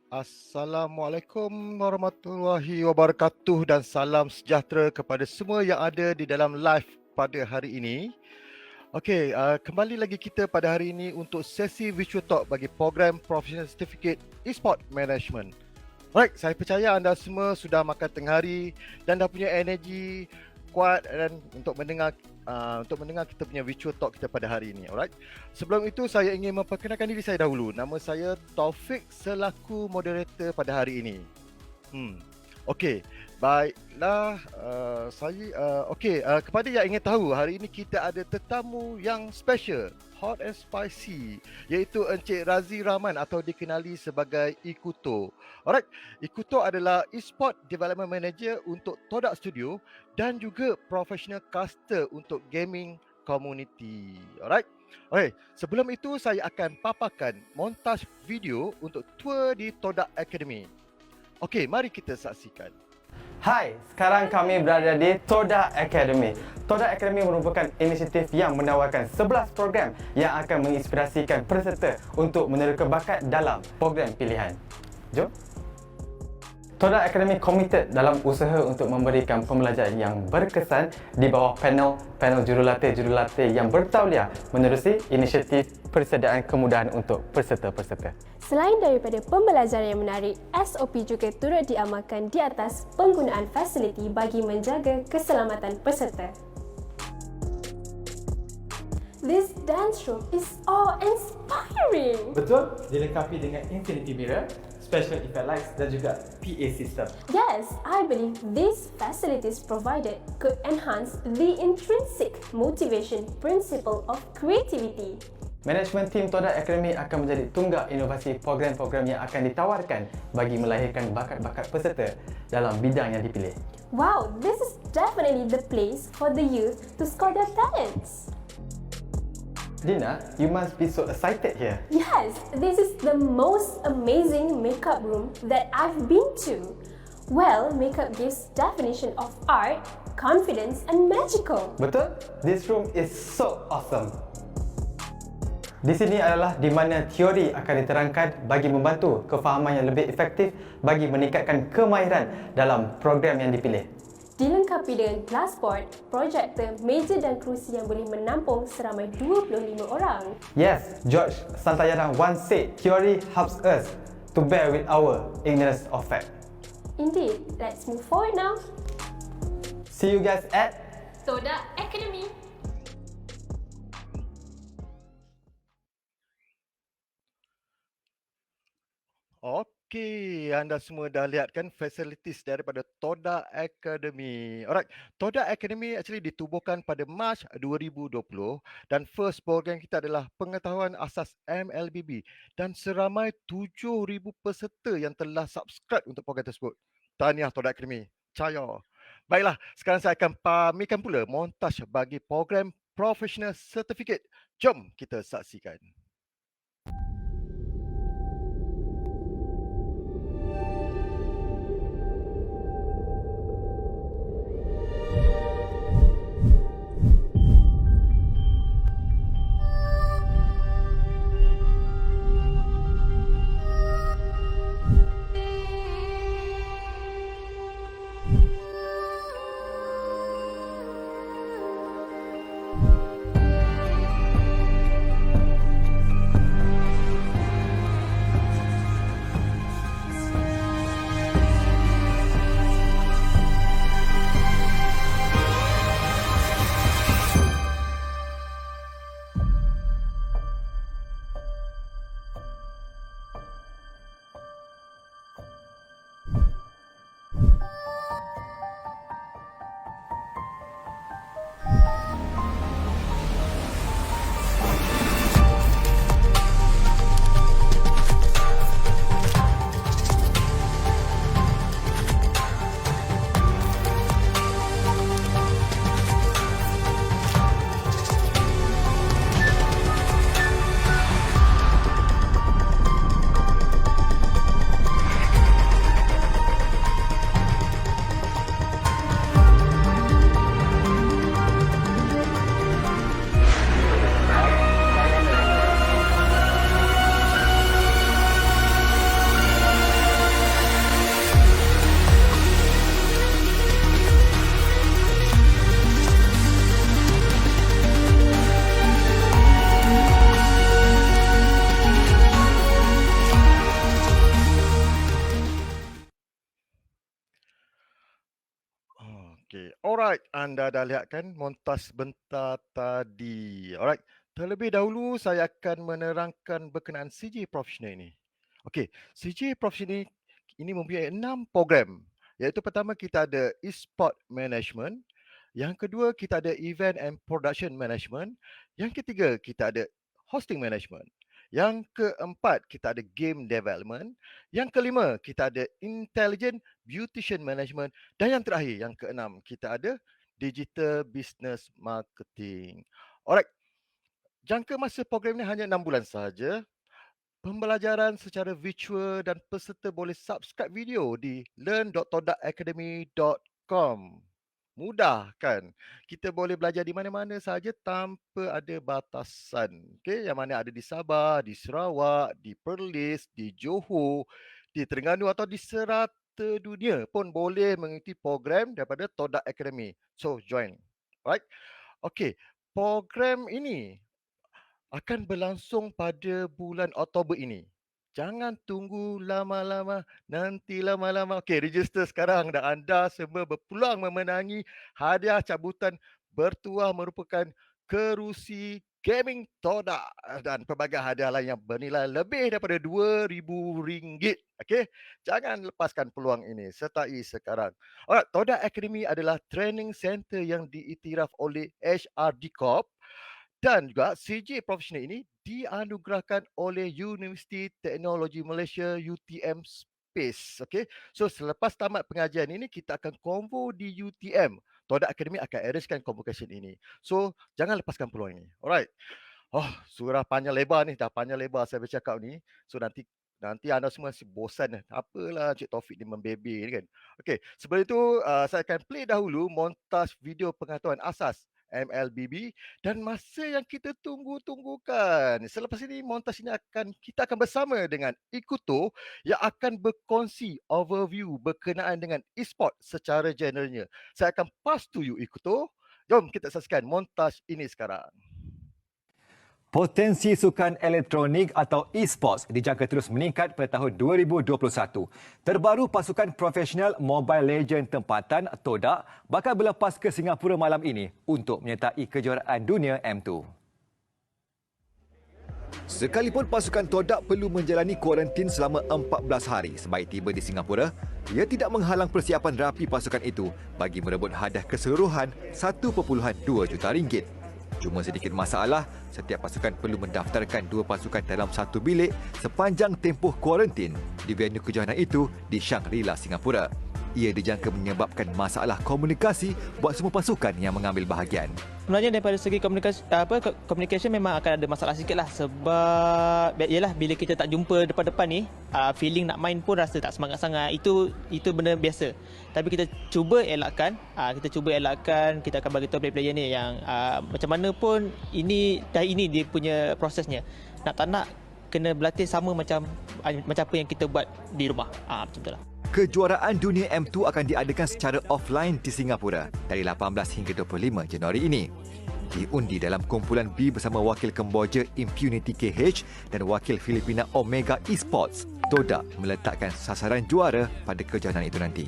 Assalamualaikum warahmatullahi wabarakatuh dan salam sejahtera kepada semua yang ada di dalam live pada hari ini. Okey, kembali lagi kita pada hari ini untuk sesi virtual talk bagi program Professional Certificate E-Sport Management. Alright, saya percaya anda semua sudah makan tengah hari dan dah punya energi kuat dan untuk mendengar kita punya virtual talk kita pada hari ini. Alright. Sebelum itu saya ingin memperkenalkan diri saya dahulu. Nama saya Taufik selaku moderator pada hari ini. Okey. Baiklah, kepada yang ingin tahu, hari ini kita ada tetamu yang special, hot and spicy, iaitu Encik Razi Rahman atau dikenali sebagai Ikuto. Alright, Ikuto adalah e-sport development manager untuk Todak Studio dan juga professional caster untuk gaming community. Alright. Okay, sebelum itu saya akan paparkan montaj video untuk tour di Todak Academy. Okey, mari kita saksikan. Hai, sekarang kami berada di Todak Academy. Todak Academy merupakan inisiatif yang menawarkan 11 program yang akan menginspirasikan peserta untuk meneroka bakat dalam program pilihan. Jom. Todak Academy komited dalam usaha untuk memberikan pembelajaran yang berkesan di bawah panel jurulatih yang bertauliah menerusi inisiatif persediaan kemudahan untuk peserta-peserta. Selain daripada pembelajaran yang menarik, SOP juga turut diamalkan di atas penggunaan fasiliti bagi menjaga keselamatan peserta. This dance room is awe-inspiring. Betul, dilengkapi dengan infinity mirror, special effect lights dan juga PA system. Yes, I believe these facilities provided could enhance the intrinsic motivation principle of creativity. Management team Todak Academy akan menjadi tunggak inovasi program-program yang akan ditawarkan bagi melahirkan bakat-bakat peserta dalam bidang yang dipilih. Wow, this is definitely the place for the youth to score their talents. Dina, you must be so excited here. Yes, this is the most amazing makeup room that I've been to. Well, makeup gives definition of art, confidence and magical. Betul? This room is so awesome. Di sini adalah di mana teori akan diterangkan bagi membantu kefahaman yang lebih efektif bagi meningkatkan kemahiran dalam program yang dipilih. Dilengkapi dengan glassboard, projektor, meja dan kerusi yang boleh menampung seramai 25 orang. Yes, George Santayana once said, theory helps us to bear with our ignorance of fact. Indeed, let's move forward now. See you guys at Todak Academy. Okey, anda semua dah lihat kan facilities daripada Todak Academy. Alright, Todak Academy actually ditubuhkan pada Mac 2020 dan first program kita adalah pengetahuan asas MLBB dan seramai 7,000 peserta yang telah subscribe untuk program tersebut. Tahniah Todak Academy. Caya. Baiklah, sekarang saya akan pamerkan pula montaj bagi program Professional Certificate. Jom kita saksikan. Okay, alright. Anda dah lihat kan montas sebentar tadi. Alright. Terlebih dahulu saya akan menerangkan berkenaan CJ Professional ini. Okey, CJ Professional ini mempunyai 6 program. Iaitu pertama kita ada e-sport management, yang kedua kita ada event and production management, yang ketiga kita ada hosting management, yang keempat kita ada game development, yang kelima kita ada intelligent beautician management, dan yang terakhir yang keenam kita ada digital business marketing. Alright, jangka masa program ini hanya 6 bulan sahaja. Pembelajaran secara virtual dan peserta boleh subscribe video di learn.todakacademy.com. Mudah kan? Kita boleh belajar di mana-mana sahaja tanpa ada batasan. Okey, yang mana ada di Sabah, di Sarawak, di Perlis, di Johor, di Terengganu atau di serata dunia pun boleh mengikuti program daripada Todak Academy. So, join. Right? Okey, program ini akan berlangsung pada bulan Oktober ini. Jangan tunggu lama-lama, nanti lama-lama. Okey, register sekarang dan anda semua berpeluang memenangi hadiah cabutan bertuah merupakan kerusi gaming Todak dan pelbagai hadiah lain yang bernilai lebih daripada RM2,000. Okey, jangan lepaskan peluang ini. Sertai sekarang. Alright, Todak Academy adalah training center yang diiktiraf oleh HRD Corp dan juga CJ Professional ini dianugerahkan oleh Universiti Teknologi Malaysia UTM Space. Okay. So selepas tamat pengajian ini kita akan convo di UTM. Todak Academy akan arrangekan convocation ini. So jangan lepaskan peluang ini. Alright. Oh, surah panjang lebar ni. Dah panjang lebar saya bercakap ni. So nanti anda semua bosan. Apalah Cik Taufik ni membebe ni kan. Okay. Sebelum itu saya akan play dahulu montas video pengetahuan asas MLBB dan masa yang kita tunggu-tunggukan. Selepas ini montas ini kita akan bersama dengan Ikuto yang akan berkongsi overview berkenaan dengan e-sport secara generalnya. Saya akan pass to you Ikuto. Jom kita saksikan montas ini sekarang. Potensi sukan elektronik atau e-sports dijangka terus meningkat pada tahun 2021. Terbaru pasukan profesional Mobile Legends tempatan Todak bakal berlepas ke Singapura malam ini untuk menyertai kejuaraan dunia M2. Sekalipun pasukan Todak perlu menjalani kuarantin selama 14 hari sebaik tiba di Singapura, ia tidak menghalang persiapan rapi pasukan itu bagi merebut hadiah keseluruhan RM1.2 juta. Cuma sedikit masalah, setiap pasukan perlu mendaftarkan 2 pasukan dalam satu bilik sepanjang tempoh kuarantin di venue kejohanan itu di Shangri-La, Singapura. Ia dijangka menyebabkan masalah komunikasi buat semua pasukan yang mengambil bahagian. Sebenarnya daripada segi communication memang akan ada masalah sikit lah sebab yalah bila kita tak jumpa depan-depan ni feeling nak main pun rasa tak semangat sangat. Itu benda biasa. Tapi kita cuba elakkan, kita akan bagi tahu player-player ni yang macam mana pun ini dia punya prosesnya. Nak tak nak kena berlatih sama macam apa yang kita buat di rumah. Macam itulah. Kejuaraan dunia M2 akan diadakan secara offline di Singapura dari 18 hingga 25 Januari ini. Diundi dalam kumpulan B bersama wakil Kemboja Impunity KH dan wakil Filipina Omega Esports. Todak meletakkan sasaran juara pada kejohanan itu nanti.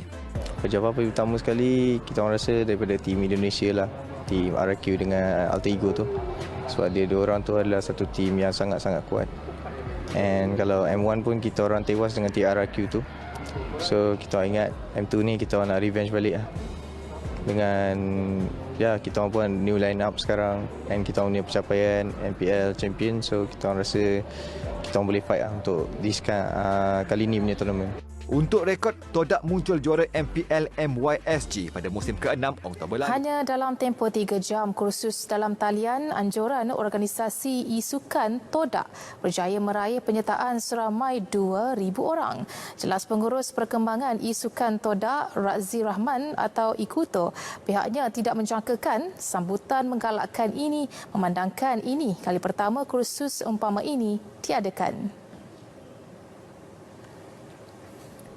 Jawapan utama sekali kita orang rasa daripada tim Indonesia lah, tim RRQ dengan Alter Ego tu. Sebab dia dua orang tu adalah satu tim yang sangat-sangat kuat. And kalau M1 pun kita orang tewas dengan tim RRQ tu. So kita ingat M2 ni kita nak revenge balik lah. Dengan kita orang pun new line up sekarang and kita punya pencapaian MPL champion, so kita orang rasa kita orang boleh fight lah untuk kali ni punya tournament. Untuk rekod, Todak muncul juara MPL MYSG pada musim ke-6 Oktober lalu. Hanya dalam tempoh 3 jam, kursus dalam talian anjuran organisasi e-sukan Todak berjaya meraih penyertaan seramai 2,000 orang. Jelas pengurus perkembangan e-sukan Todak, Razi Rahman atau Ikuto, pihaknya tidak menjangkakan sambutan menggalakkan ini memandangkan ini kali pertama kursus umpama ini diadakan.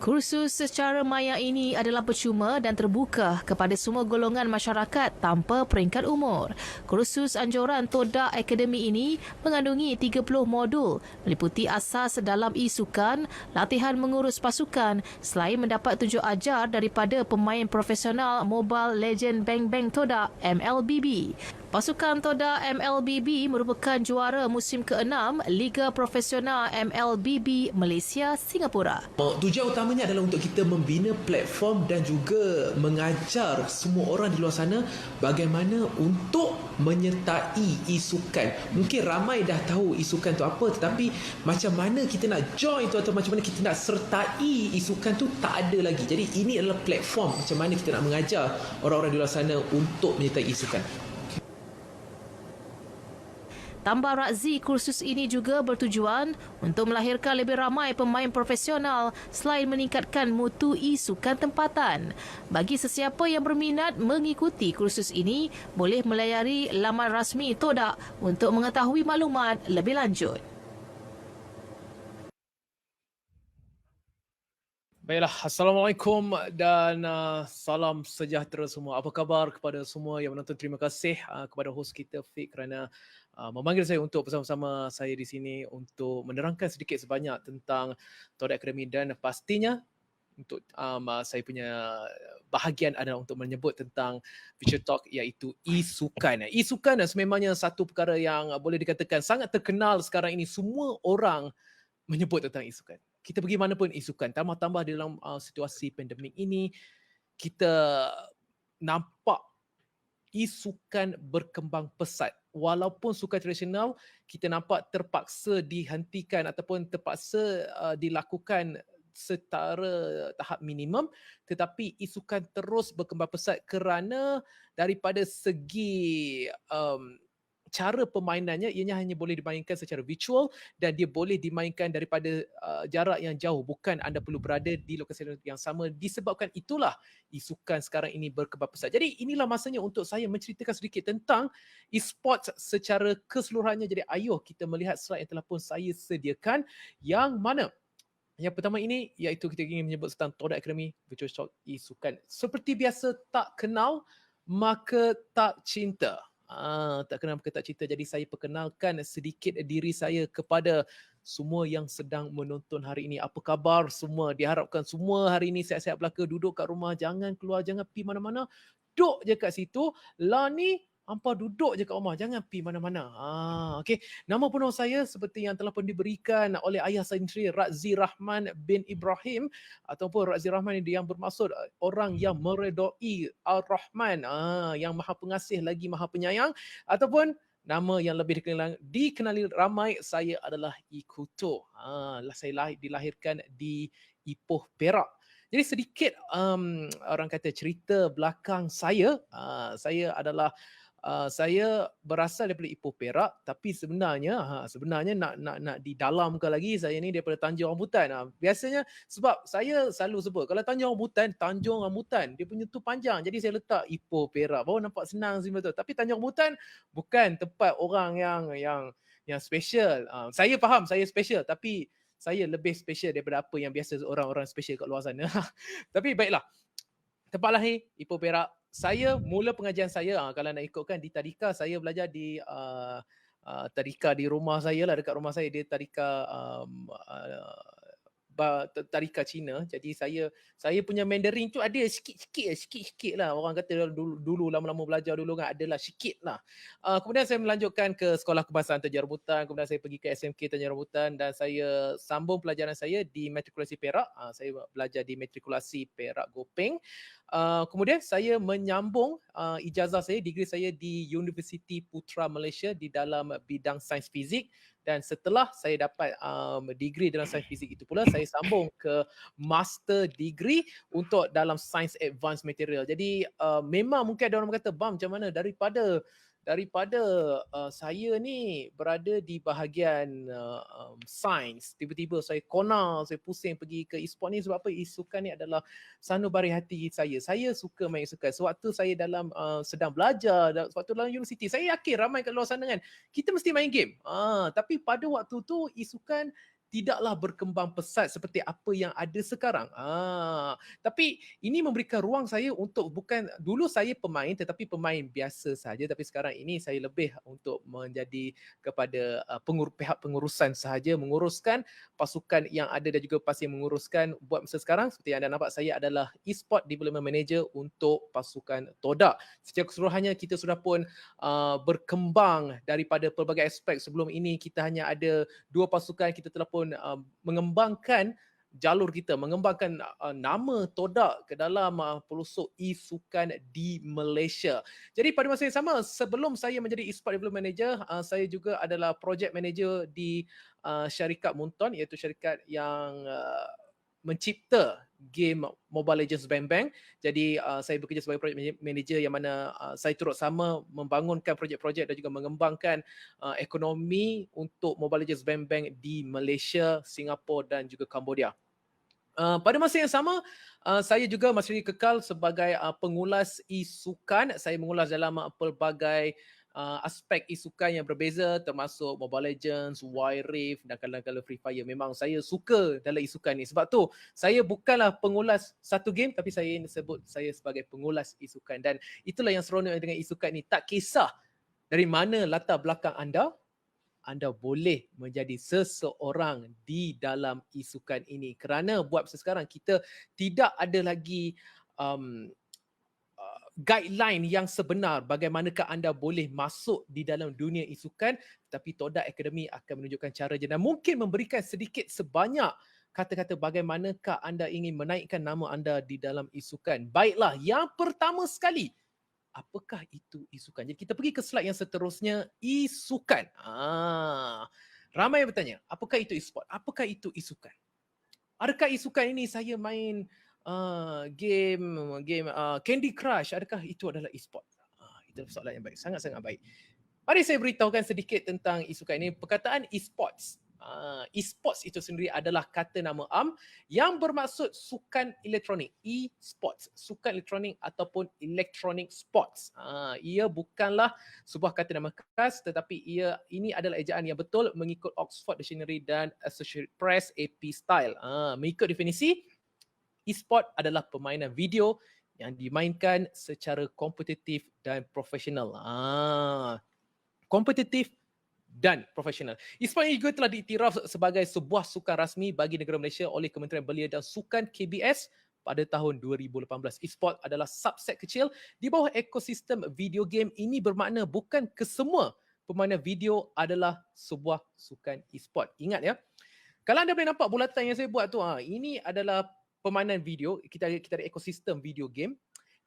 Kursus secara maya ini adalah percuma dan terbuka kepada semua golongan masyarakat tanpa peringkat umur. Kursus anjuran Todak Akademi ini mengandungi 30 modul meliputi asas dalam e-sukan, latihan mengurus pasukan selain mendapat tunjuk ajar daripada pemain profesional Mobile Legend Bang Bang Todak MLBB. Pasukan Todak MLBB merupakan juara musim ke-6 Liga Profesional MLBB Malaysia Singapura. Tujuan utamanya adalah untuk kita membina platform dan juga mengajar semua orang di luar sana bagaimana untuk menyertai e-sukan. Mungkin ramai dah tahu e-sukan tu apa, tetapi macam mana kita nak join tu atau macam mana kita nak sertai e-sukan tu tak ada lagi. Jadi ini adalah platform macam mana kita nak mengajar orang-orang di luar sana untuk menyertai e-sukan. Tambah Razi, kursus ini juga bertujuan untuk melahirkan lebih ramai pemain profesional selain meningkatkan mutu e-sukan tempatan. Bagi sesiapa yang berminat mengikuti kursus ini, boleh melayari laman rasmi Todak untuk mengetahui maklumat lebih lanjut. Baiklah, Assalamualaikum dan salam sejahtera semua. Apa khabar kepada semua yang menonton? Terima kasih kepada hos kita Fik kerana memanggil saya untuk bersama-sama saya di sini untuk menerangkan sedikit sebanyak tentang Todak Akademi, dan pastinya untuk saya punya bahagian adalah untuk menyebut tentang Future Talk, iaitu e-sukan. E-sukan sememangnya satu perkara yang boleh dikatakan sangat terkenal sekarang ini. Semua orang menyebut tentang e-sukan. Kita pergi mana pun e-sukan. Tambah-tambah dalam situasi pandemik ini, kita nampak e-sukan berkembang pesat. Walaupun sukan tradisional kita nampak terpaksa dihentikan ataupun terpaksa dilakukan setara tahap minimum, tetapi e-sukan terus berkembang pesat kerana daripada segi cara permainannya, ianya hanya boleh dimainkan secara virtual dan dia boleh dimainkan daripada jarak yang jauh. Bukan anda perlu berada di lokasi yang sama. Disebabkan itulah e-sukan sekarang ini berkembang pesat. Jadi inilah masanya untuk saya menceritakan sedikit tentang e-sports secara keseluruhannya. Jadi ayuh kita melihat slide yang telah pun saya sediakan, yang mana yang pertama ini iaitu kita ingin menyebut tentang Todak Akademi Virtual Talk e-sukan. Seperti biasa, tak kenal maka tak cinta. Tak kenal maka tak cinta. Jadi saya perkenalkan sedikit diri saya kepada semua yang sedang menonton hari ini. Apa khabar semua? Diharapkan semua hari ini sihat-sihat belaka, duduk kat rumah, jangan keluar, jangan pergi mana-mana. Duduk je kat situ. Lah ni hampa duduk je kat rumah, jangan pergi mana-mana. Okey. Nama penuh saya seperti yang telah pun diberikan oleh ayah saya sendiri, Razi Rahman bin Ibrahim, ataupun Razi Rahman yang bermaksud orang yang meredai Ar-Rahman, yang maha pengasih lagi maha penyayang, ataupun nama yang lebih dikenali ramai saya adalah Ikuto. Saya dilahirkan di Ipoh, Perak. Jadi sedikit orang kata cerita belakang saya. Saya berasal daripada Ipoh, Perak, tapi sebenarnya nak didalamkan lagi, saya ni daripada Tanjung Rambutan. Biasanya sebab saya selalu sebut kalau Tanjung Rambutan dia punya tu panjang, jadi saya letak Ipoh, Perak baru nampak senang betul. Tapi Tanjung Rambutan bukan tempat orang yang special. Saya faham saya special, tapi saya lebih special daripada apa yang biasa orang-orang special kat luar sana. Tapi baiklah. Tempat lahir Ipoh, Perak. Saya mula pengajian saya, kalau nak ikutkan di tadika, saya belajar di tadika di rumah saya lah, dekat rumah saya, dia tadika tadika Cina. Jadi saya punya Mandarin tu ada sikit-sikit lah. Orang kata dulu lama-lama belajar dulu kan, adalah sikit lah. Kemudian saya melanjutkan ke Sekolah Kebangsaan Tanjung Rambutan, kemudian saya pergi ke SMK Tanjung Rambutan dan saya sambung pelajaran saya di matrikulasi Perak. Saya belajar di matrikulasi Perak Gopeng. Kemudian saya menyambung ijazah saya, degree saya di Universiti Putra Malaysia di dalam bidang sains fizik, dan setelah saya dapat degree dalam sains fizik itu pula, saya sambung ke master degree untuk dalam sains advanced material. Jadi memang mungkin ada orang kata, "Bam, macam mana daripada saya ni berada di bahagian sains, tiba-tiba saya pusing pergi ke e-sport ni." Sebab apa? E-sukan ni adalah sanubari hati saya. Saya suka main e-sukan. Sewaktu saya sedang belajar, sewaktu dalam universiti, saya yakin ramai kat luar sana kan, kita mesti main game. Tapi pada waktu tu e-sukan tidaklah berkembang pesat seperti apa yang ada sekarang. Tapi ini memberikan ruang saya untuk bukan dulu saya pemain tetapi pemain biasa saja, tapi sekarang ini saya lebih untuk menjadi kepada pihak pengurusan sahaja, menguruskan pasukan yang ada dan juga pasti menguruskan buat masa sekarang. Seperti yang anda nampak, saya adalah e-sport development manager untuk pasukan Todak. Secara keseluruhannya kita sudah pun berkembang daripada pelbagai aspek. Sebelum ini kita hanya ada 2 pasukan, kita telah pun mengembangkan jalur kita, mengembangkan nama Todak ke dalam pelosok e-sukan di Malaysia. Jadi pada masa yang sama, sebelum saya menjadi e-sport development manager, saya juga adalah project manager di syarikat Munton, iaitu syarikat yang mencipta game Mobile Legends Bang Bang. Jadi saya bekerja sebagai project manager yang mana saya turut sama membangunkan projek-projek dan juga mengembangkan ekonomi untuk Mobile Legends Bang Bang di Malaysia, Singapura dan juga Cambodia. Pada masa yang sama, saya juga masih kekal sebagai pengulas e-sukan. Saya mengulas dalam pelbagai aspek e-sukan yang berbeza, termasuk Mobile Legends, Wild Rift dan kadang-kadang Free Fire. Memang saya suka dalam e-sukan ni. Sebab tu saya bukanlah pengulas satu game, tapi saya sebut saya sebagai pengulas e-sukan. Dan itulah yang seronok dengan e-sukan ni. Tak kisah dari mana latar belakang anda boleh menjadi seseorang di dalam e-sukan ini. Kerana buat sekarang kita tidak ada lagi guideline yang sebenar bagaimanakah anda boleh masuk di dalam dunia e-sukan, tapi Todak Academy akan menunjukkan caranya dan mungkin memberikan sedikit sebanyak kata-kata bagaimanakah anda ingin menaikkan nama anda di dalam e-sukan. Baiklah, yang pertama sekali, apakah itu e-sukan? Jadi kita pergi ke slide yang seterusnya, e-sukan. Ramai yang bertanya, apakah itu e-sport? Apakah itu e-sukan? Adakah e-sukan ini saya main game Candy Crush, adakah itu adalah e-sport? Itu soalan yang baik, sangat-sangat baik. Mari saya beritahukan sedikit tentang e-sukan ini. Perkataan e-sports, e-sports itu sendiri adalah kata nama yang bermaksud sukan elektronik. E-sports, sukan elektronik ataupun electronic sports. Ia bukanlah sebuah kata nama khas, tetapi ini adalah ejaan yang betul mengikut Oxford Dictionary dan Associated Press AP Style. Mengikut definisi, e-sport adalah permainan video yang dimainkan secara kompetitif dan profesional. Kompetitif dan profesional. E-sport ini juga telah diiktiraf sebagai sebuah sukan rasmi bagi negara Malaysia oleh Kementerian Belia dan Sukan KBS pada tahun 2018. E-sport adalah subset kecil di bawah ekosistem video game. Ini bermakna bukan kesemua permainan video adalah sebuah sukan e-sport. Ingat ya. Kalau anda boleh nampak bulatan yang saya buat tu, ini adalah permainan video, kita ada ekosistem video game.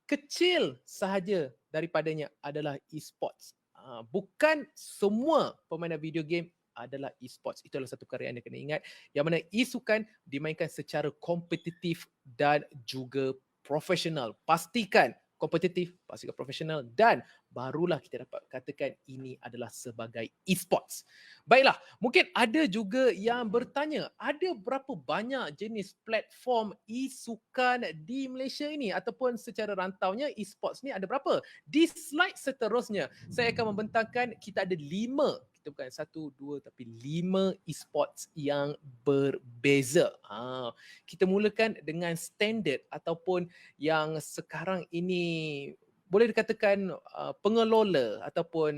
Kecil sahaja daripadanya adalah e-sports. Bukan semua permainan video game adalah e-sports. Itu adalah satu perkara yang anda kena ingat. Yang mana e-sukan dimainkan secara kompetitif dan juga profesional. Pastikan kompetitif, pastikan profesional dan barulah kita dapat katakan ini adalah sebagai e-sports. Baiklah, mungkin ada juga yang bertanya, ada berapa banyak jenis platform e-sukan di Malaysia ini ataupun secara rantaunya e-sports ni ada berapa? Di slide seterusnya, saya akan membentangkan kita ada 5, kita bukan 1, 2 tapi 5 e-sports yang berbeza. Kita mulakan dengan standard ataupun yang sekarang ini boleh dikatakan pengelola ataupun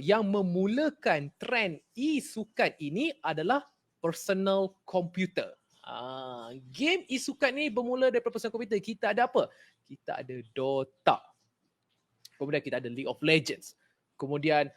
yang memulakan trend e-sukan ini adalah personal computer. Game e-sukan ni bermula daripada personal computer. Kita ada apa? Kita ada Dota. Kemudian kita ada League of Legends. Kemudian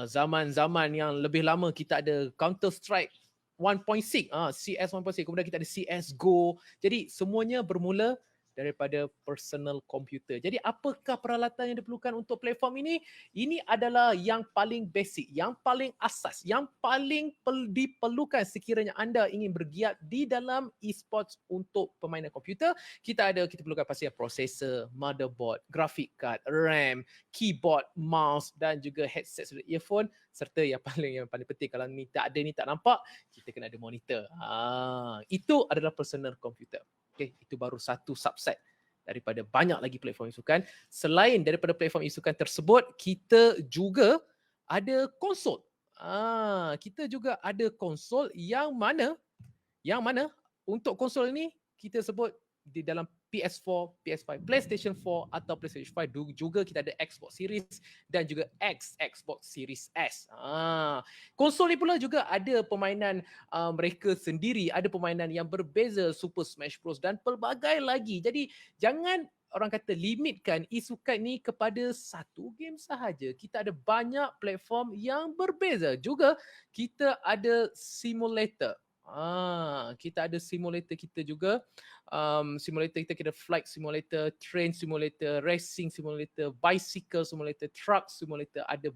zaman-zaman yang lebih lama kita ada Counter Strike 1.6, CS 1.6. Kemudian kita ada CSGO. Jadi semuanya bermula daripada personal computer. Jadi apakah peralatan yang diperlukan untuk platform ini? Ini adalah yang paling basic, yang paling asas, yang paling diperlukan sekiranya anda ingin bergiat di dalam e-sports untuk permainan komputer. Kita perlukan pastinya processor, motherboard, graphic card, RAM, keyboard, mouse dan juga headset serta earphone, serta yang paling penting kalau ni tak nampak, kita kena ada monitor. Itu adalah personal computer. Okay, itu baru satu subset daripada banyak lagi platform e-sukan. Selain daripada platform e-sukan tersebut, kita juga ada konsol. Kita juga ada konsol yang mana untuk konsol ini kita sebut di dalam PS4, PS5, PlayStation 4 atau PlayStation 5 juga kita ada Xbox Series dan juga Xbox Series S. Konsol ni pula juga ada permainan mereka sendiri, ada permainan yang berbeza, Super Smash Bros dan pelbagai lagi. Jadi jangan orang kata limitkan e-sukan ni kepada satu game sahaja. Kita ada banyak platform yang berbeza. Juga kita ada simulator. Kita ada simulator kita juga. Simulator kita ada flight simulator, train simulator, racing simulator, bicycle simulator, truck simulator. Ada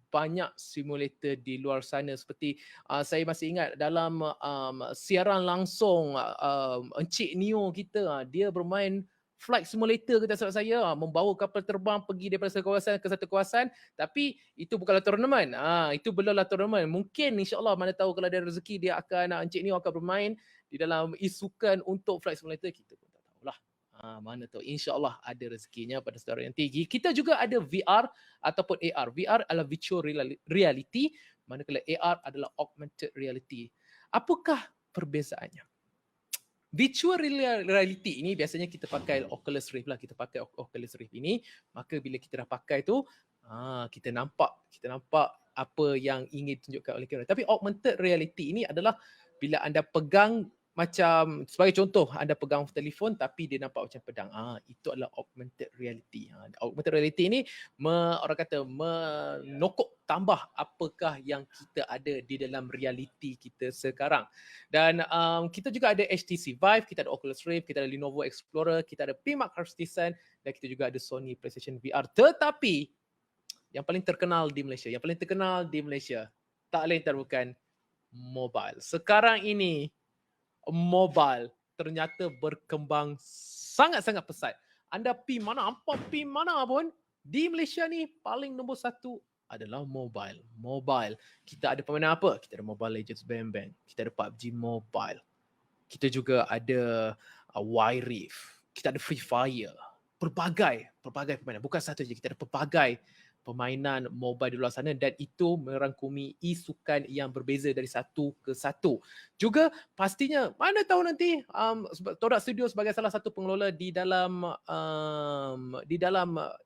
banyak simulator di luar sana. Seperti saya masih ingat dalam siaran langsung Encik Neo kita, dia bermain flight simulator ke tak silap saya, membawa kapal terbang pergi daripada satu kawasan ke satu kawasan, tapi itu bukanlah tournament. Itu belumlah tournament. Mungkin insya-Allah mana tahu kalau ada rezeki dia akan Encik Neo akan bermain di dalam e-sukan untuk flight simulator, kita pun tak tahulah. Mana tahu insya-Allah ada rezekinya pada saudara nanti. Kita juga ada VR ataupun AR. VR adalah virtual reality, manakala AR adalah augmented reality. Apakah perbezaannya? Virtual reality ini biasanya kita pakai Oculus Rift lah. Kita pakai Oculus Rift ini, maka bila kita dah pakai tu, kita nampak apa yang ingin ditunjukkan oleh kamera. Tapi augmented reality ini adalah bila anda pegang, macam sebagai contoh, anda pegang telefon tapi dia nampak macam pedang. Itu adalah augmented reality. Augmented reality ini orang kata menokok tambah apakah yang kita ada di dalam reality kita sekarang. Dan kita juga ada HTC Vive, kita ada Oculus Rift, kita ada Lenovo Explorer, kita ada PMAC Harstisan dan kita juga ada Sony PlayStation VR. Tetapi yang paling terkenal di Malaysia tak lain tak bukan mobile. Sekarang ini mobile ternyata berkembang sangat-sangat pesat. Anda pergi mana pun di Malaysia ni paling nombor satu adalah mobile. Kita ada permainan apa? Kita ada Mobile Legends Bang Bang. Kita ada PUBG Mobile. Kita juga ada Wild Rift. Kita ada Free Fire. Pelbagai permainan. Bukan satu saja. Kita ada pelbagai permainan mobile di luar sana dan itu merangkumi e-sukan yang berbeza dari satu ke satu. Juga pastinya mana tahu nanti Todak Studio sebagai salah satu pengelola di dalam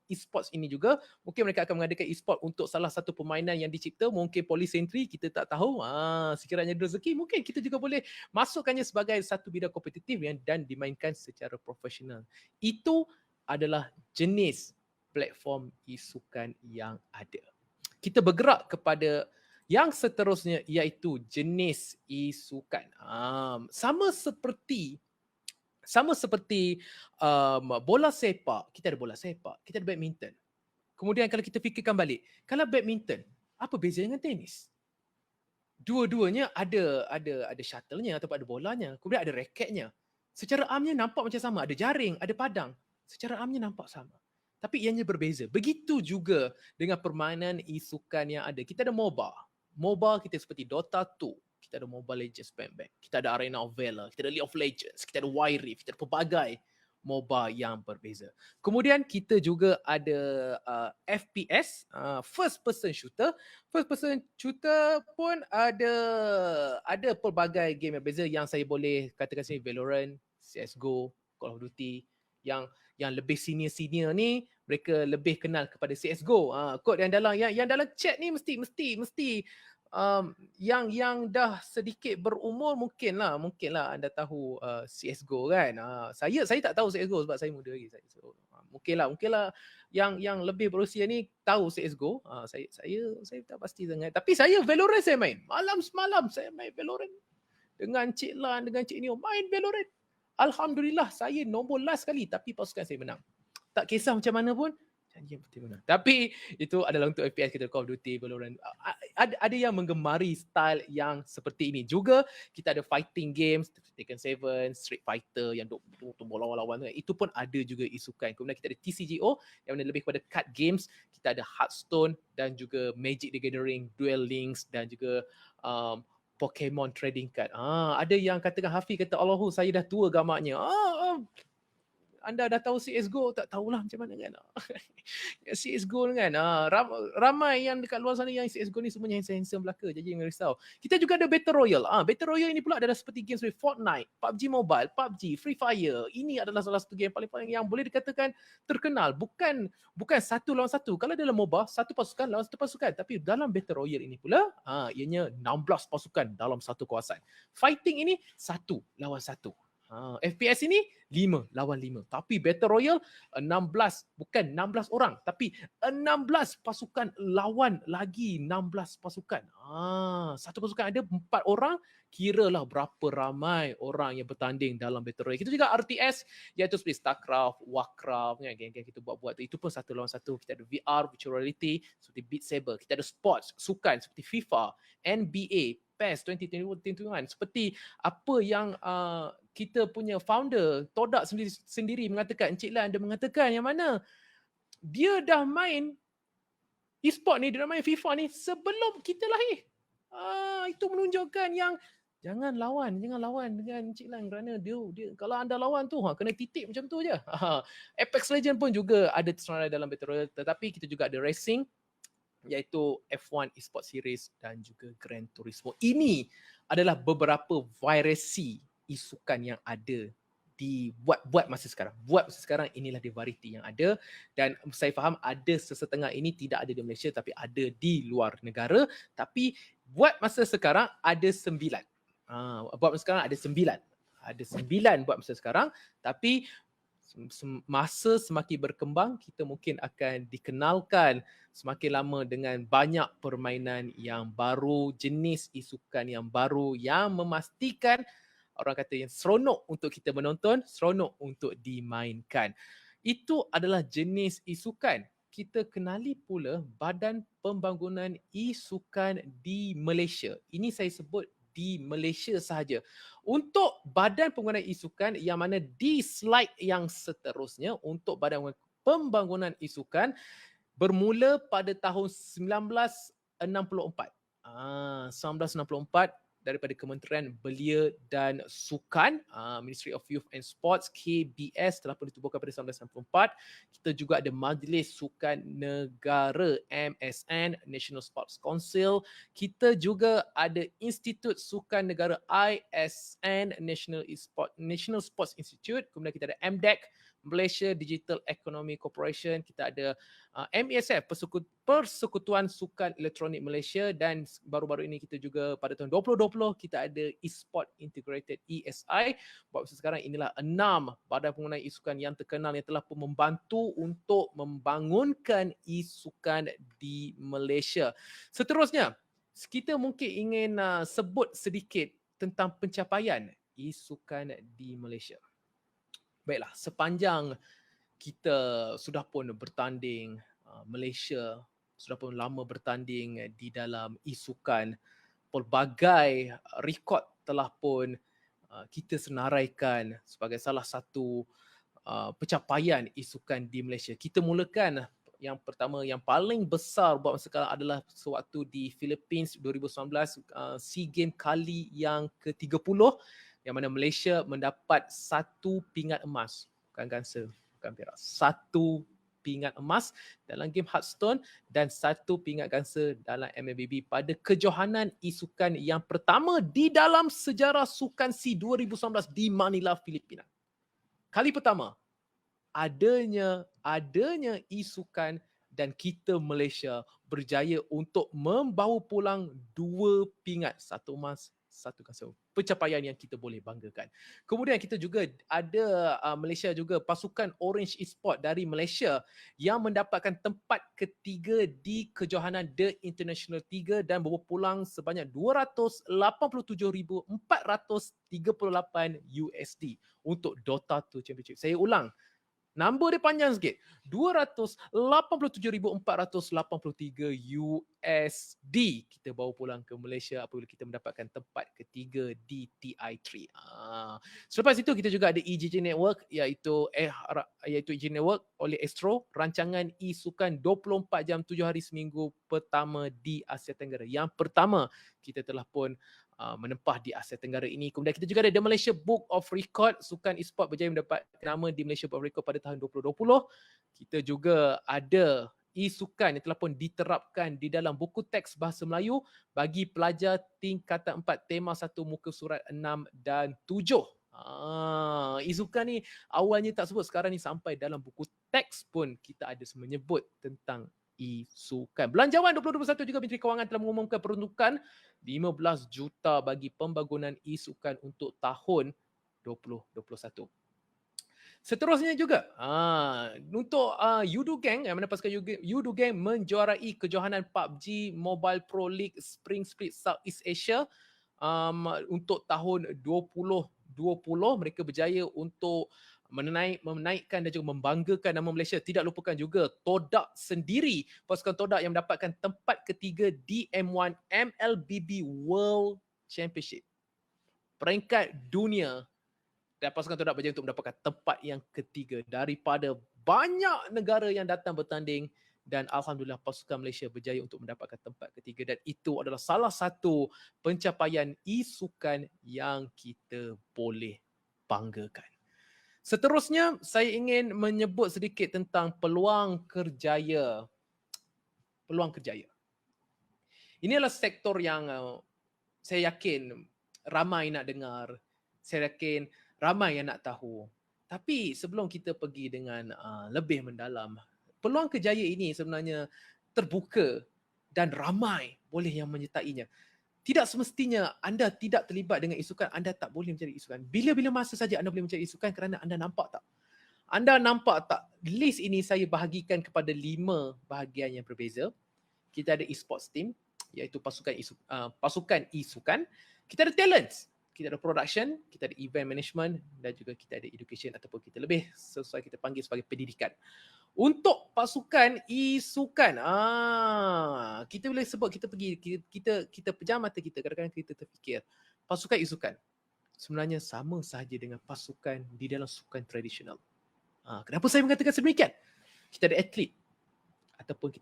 e-sports ini juga, mungkin mereka akan mengadakan e-sport untuk salah satu permainan yang dicipta, mungkin Polycentury, kita tak tahu. Sekiranya ada rezeki, mungkin kita juga boleh masukkannya sebagai satu bidang kompetitif dan dimainkan secara profesional. Itu adalah jenis platform e-sukan yang ada. Kita bergerak kepada yang seterusnya iaitu jenis e-sukan. Sama seperti bola sepak, kita ada bola sepak, kita ada badminton. Kemudian kalau kita fikirkan balik, kalau badminton, apa beza dengan tenis? Dua-duanya ada shuttle-nya ataupun ada bolanya, kemudian ada raketnya. Secara amnya nampak macam sama, ada jaring, ada padang. Secara amnya nampak sama. Tapi ianya berbeza. Begitu juga dengan permainan e-sukan yang ada. Kita ada MOBA. MOBA kita seperti Dota 2. Kita ada Mobile Legends Bang Bang. Kita ada Arena of Valor. Kita ada League of Legends. Kita ada Wild Rift. Kita ada pelbagai MOBA yang berbeza. Kemudian kita juga ada FPS, first person shooter. First person shooter pun ada pelbagai game yang berbeza yang saya boleh katakan sini Valorant, CSGO, Call of Duty. Yang lebih senior ni mereka lebih kenal kepada CSGO. Kod yang dalam chat ni mesti yang dah sedikit berumur mungkinlah anda tahu CSGO kan. Saya tak tahu CSGO sebab saya muda lagi. So, mungkinlah yang lebih berusia ni tahu CSGO. Saya tak pasti sangat. Tapi saya Valorant saya main. Malam semalam saya main Valorant dengan Cik Lan, dengan Cik Neo main Valorant. Alhamdulillah saya nombor last kali tapi pasukan saya menang. Tak kisah macam mana pun, janji yang penting menang. Tapi itu adalah untuk FPS kita, Call of Duty, Valorant. Ada yang menggemari style yang seperti ini. Juga kita ada fighting games, Tekken 7, Street Fighter yang tumbuk lawan-lawan. Itu pun ada juga e-sukan. Kemudian kita ada TCGO yang lebih kepada card games. Kita ada Hearthstone dan juga Magic the Gathering, Duel Links dan juga Pokemon Trading Card. Ada yang katakan Hafiz kata, Allahu saya dah tua gamaknya. anda dah tahu CSGO, tak tahulah macam mana kan. CSGO ni kan, ramai yang dekat luar sana yang CSGO ni semuanya handsome belaka, jadi jangan risau. Kita juga ada Battle Royale. Battle Royale ini pula adalah seperti game seperti Fortnite, PUBG Mobile, PUBG, Free Fire. Ini adalah salah satu game paling yang boleh dikatakan terkenal. Bukan satu lawan satu. Kalau dalam MOBA, satu pasukan lawan satu pasukan. Tapi dalam Battle Royale ini pula, ianya 16 pasukan dalam satu kawasan. Fighting ini satu lawan satu. FPS ini 5 lawan 5. Tapi Battle Royale 16, bukan 16 orang, tapi 16 pasukan lawan lagi 16 pasukan. Satu pasukan ada 4 orang, kiralah berapa ramai orang yang bertanding dalam Battle Royale. Kita juga RTS, iaitu seperti StarCraft, Warcraft, kan, game-game kita buat-buat tu. Itu pun satu lawan satu. Kita ada VR, virtual reality, seperti Beat Saber. Kita ada sports, sukan seperti FIFA, NBA, PES 2021, seperti apa yang kita punya founder Todak sendiri mengatakan, Encik Lan, dia mengatakan yang mana dia dah main e-sport ni, dia dah main FIFA ni sebelum kita lahir. Itu menunjukkan yang jangan lawan dengan Encik Lan, kerana dia kalau anda lawan tu kena titik macam tu je. Apex Legends pun juga ada tersenarai dalam Battle Royale, tetapi kita juga ada racing, iaitu F1 Esports Series dan juga Gran Turismo. Ini adalah beberapa variasi isukan yang ada buat masa sekarang. Buat masa sekarang inilah dia variety yang ada, dan saya faham ada sesetengah ini tidak ada di Malaysia tapi ada di luar negara. Tapi buat masa sekarang ada 9. Buat masa sekarang ada 9. Ada 9 buat masa sekarang, tapi masa semakin berkembang, kita mungkin akan dikenalkan semakin lama dengan banyak permainan yang baru, jenis isukan yang baru yang memastikan orang kata yang seronok untuk kita menonton, seronok untuk dimainkan. Itu adalah jenis isukan. Kita kenali pula Badan Pembangunan Isukan di Malaysia. Ini saya sebut di Malaysia sahaja. Untuk Badan Pembangunan Isukan, yang mana di slide yang seterusnya, untuk Badan Pembangunan Isukan bermula pada tahun 1964. 1964 daripada Kementerian Belia dan Sukan, Ministry of Youth and Sports, KBS, telah pun ditubuhkan pada 1994. Kita juga ada Majlis Sukan Negara, MSN, National Sports Council. Kita juga ada Institut Sukan Negara, ISN, National Sports Institute. Kemudian kita ada MDEC, Malaysia Digital Economy Corporation. Kita ada MESF, Persekutuan Sukan Elektronik Malaysia, dan baru-baru ini kita juga pada tahun 2020 kita ada eSport Integrated, ESI. Buat sekarang inilah 6 badan pengguna isukan yang terkenal yang telah pun membantu untuk membangunkan isukan di Malaysia. Seterusnya, kita mungkin ingin sebut sedikit tentang pencapaian isukan di Malaysia. Baiklah, sepanjang kita sudah pun bertanding, Malaysia sudah pun lama bertanding di dalam isukan, pelbagai rekod telah pun kita senaraikan sebagai salah satu pencapaian isukan di Malaysia. Kita mulakan yang pertama, yang paling besar buat masa sekarang adalah sewaktu di Philippines 2019, SEA Games kali yang ke-30, yang mana Malaysia mendapat 1 pingat emas, bukan gangsa, bukan perak, 1 pingat emas dalam game Hearthstone dan 1 pingat gangsa dalam MLBB pada kejohanan isukan yang pertama di dalam sejarah Sukan SEA 2019 di Manila, Filipina. Kali pertama adanya isukan dan kita Malaysia berjaya untuk membawa pulang 2 pingat, 1 emas, 1 gangsa. Pencapaian yang kita boleh banggakan. Kemudian kita juga ada Malaysia juga pasukan Orange Esports dari Malaysia yang mendapatkan tempat ketiga di kejohanan The International 3 dan bawa pulang sebanyak 287,438 USD untuk Dota 2 Championship. Saya ulang, number dia panjang sikit. 287,483 USD kita bawa pulang ke Malaysia apabila kita mendapatkan tempat ketiga di TI3. Selepas itu kita juga ada EJJ Network, iaitu EJJ Network oleh Astro, rancangan e-sukan 24 jam 7 hari seminggu pertama di Asia Tenggara. Yang pertama kita telah pun menempah di Asia Tenggara ini. Kemudian kita juga ada The Malaysia Book of Record, sukan e-sport berjaya mendapat nama di Malaysia Book of Record pada tahun 2020. Kita juga ada e-sukan yang telah pun diterapkan di dalam buku teks bahasa Melayu bagi pelajar tingkatan 4 tema 1 muka surat 6 dan 7. E-sukan ni awalnya tak sebut, sekarang ni sampai dalam buku teks pun kita ada menyebut tentang e-sukan. Belanjawan 2021 juga Menteri Kewangan telah mengumumkan peruntukan 15 juta bagi pembangunan e-sukan untuk tahun 2021. Seterusnya juga untuk Yudu Gang yang mana pasukan Yudu Gang menjuarai kejohanan PUBG Mobile Pro League Spring Split Southeast Asia untuk tahun 2020. Mereka berjaya untuk menaikkan dan juga membanggakan nama Malaysia. Tidak lupakan juga Todak sendiri, pasukan Todak yang mendapatkan tempat ketiga di M1 MLBB World Championship. Peringkat dunia, dan pasukan Todak berjaya untuk mendapatkan tempat yang ketiga daripada banyak negara yang datang bertanding, dan alhamdulillah pasukan Malaysia berjaya untuk mendapatkan tempat ketiga, dan itu adalah salah satu pencapaian e-sukan yang kita boleh banggakan. Seterusnya saya ingin menyebut sedikit tentang peluang kerjaya. Peluang kerjaya. Ini adalah sektor yang saya yakin ramai nak dengar. Saya yakin ramai yang nak tahu. Tapi sebelum kita pergi dengan lebih mendalam, peluang kerjaya ini sebenarnya terbuka dan ramai boleh yang menyertainya. Tidak semestinya anda tidak terlibat dengan e-sukan, anda tak boleh mencari e-sukan. Bila-bila masa saja anda boleh mencari e-sukan, kerana anda nampak tak? Anda nampak tak? List ini saya bahagikan kepada 5 bahagian yang berbeza. Kita ada e-sports team, iaitu pasukan e-sukan. Kita ada talents, kita ada production, kita ada event management, dan juga kita ada education, ataupun kita lebih sesuai kita panggil sebagai pendidikan. Untuk pasukan e-sukan, kita boleh sebut, kita pergi, kita pejam mata kita, kadang-kadang kita terfikir pasukan e-sukan sebenarnya sama sahaja dengan pasukan di dalam sukan tradisional. Kenapa saya mengatakan sedemikian? Kita ada atlet, ataupun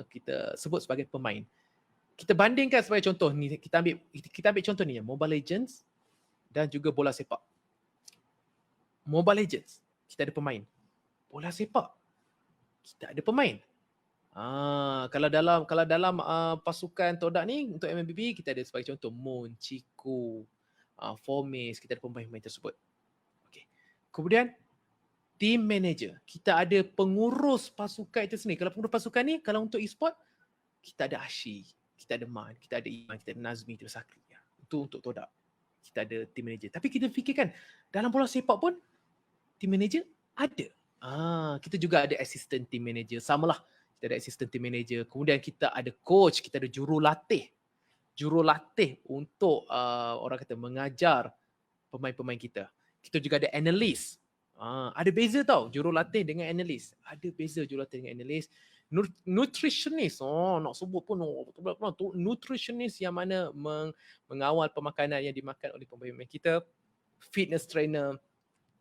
kita sebut sebagai pemain. Kita bandingkan sebagai contoh ni, kita ambil contoh ni, Mobile Legends dan juga bola sepak. Mobile Legends, kita ada pemain. Bola sepak, kita ada pemain. Kalau dalam pasukan Todak ni, untuk MLBB, kita ada sebagai contoh Moon, Chiku, Formis, kita ada pemain-pemain tersebut. Okay. Kemudian team manager, kita ada pengurus pasukan itu sendiri. Kalau pengurus pasukan ni, kalau untuk e-sport, kita ada Ashi, kita ada Man, kita ada Iman, kita ada Nazmi, kita ada Sakri. Itu untuk Todak. Kita ada team manager. Tapi kita fikirkan, dalam bola sepak pun, team manager ada. Kita juga ada assistant team manager. Samalah, kita ada assistant team manager. Kemudian kita ada coach, kita ada jurulatih. Jurulatih untuk orang kata mengajar pemain-pemain kita. Kita juga ada analis. Ada beza tau jurulatih dengan analis. Ada beza jurulatih dengan analis. Nutritionist, nak sebut pun nutritionist yang mana mengawal pemakanan yang dimakan oleh pemain-pemain kita. Fitness trainer,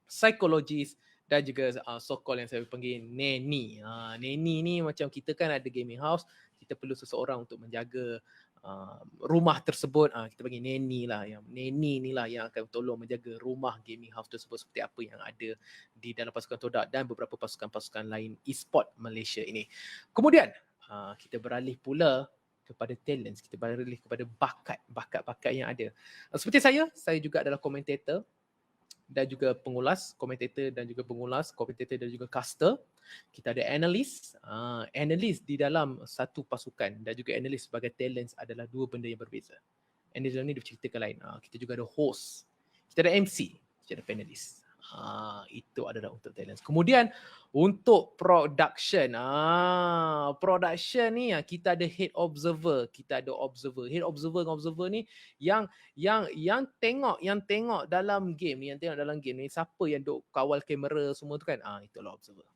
psychologist, dan juga so-called yang saya panggil nanny. Nanny ni macam kita kan ada gaming house, kita perlu seseorang untuk menjaga rumah tersebut. Kita panggil nanny lah. Nanny ni lah yang akan tolong menjaga rumah gaming house tersebut seperti apa yang ada di dalam pasukan Todak dan beberapa pasukan-pasukan lain e-sport Malaysia ini. Kemudian kita beralih pula kepada talents, kita beralih kepada bakat-bakat yang ada. Seperti saya juga adalah komentator dan juga pengulas, komentator dan juga pengulas, komentator dan juga caster. Kita ada analis. Analis di dalam satu pasukan dan juga analis sebagai talents adalah dua benda yang berbeza. Analis dalam ni dia berceritakan lain. Kita juga ada host. Kita ada MC. Kita ada panelis. Itu adalah untuk talents. Kemudian untuk production. Production ni kita ada head observer, kita ada observer. Head observer dengan observer ni yang tengok dalam game ni, siapa yang duk kawal kamera semua tu kan. Itulah observer.